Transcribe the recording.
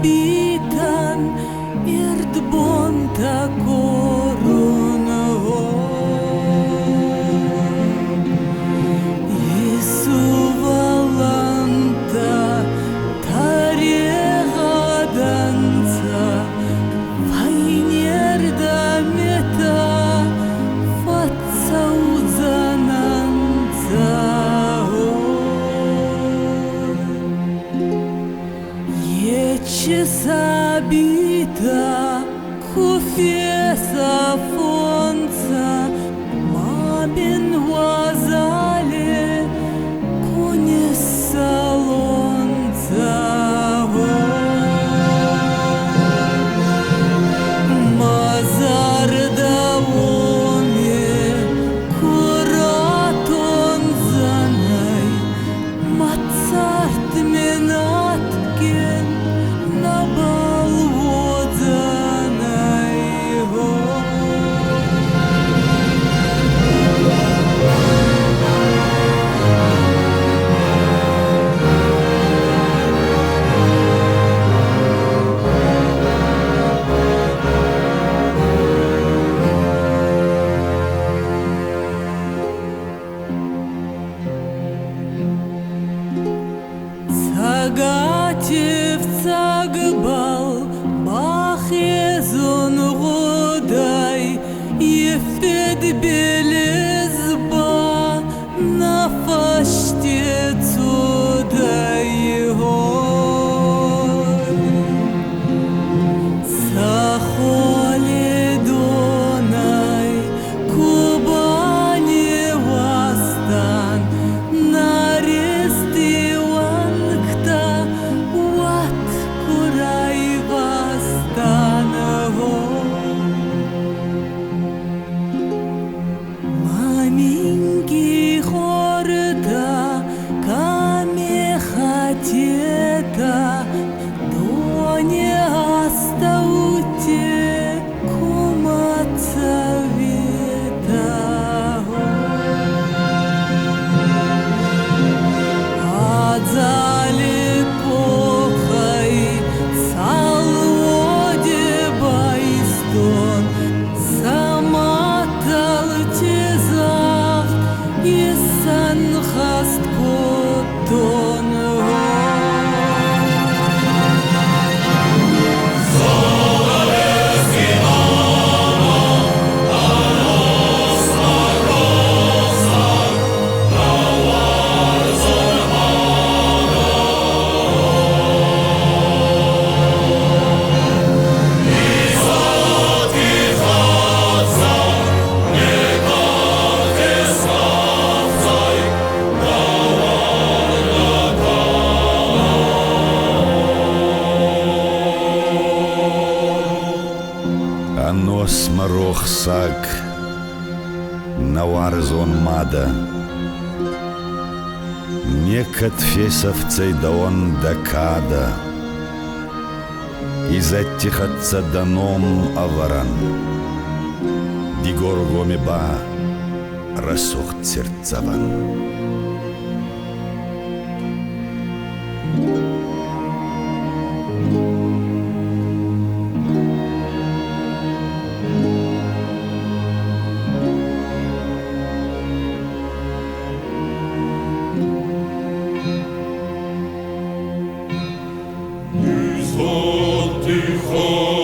bitan ird bonta korona Isu valanta taregadansa Vainerda meta fatsa uzanansa Sabita kufesa fonца Мамин вазале коне салонца Мазарда оме куратон занай Мацарт менаткен наба Цагатев цагбал бахезон годай Ефед белезба нафаште цудай Сахоле донай Кубани вастан Нарести Анос марох саг наварзон мада Некат фесов цейдаон дакада Изаттихатца даном аваран Дигоргомеба расох церцаван Тихо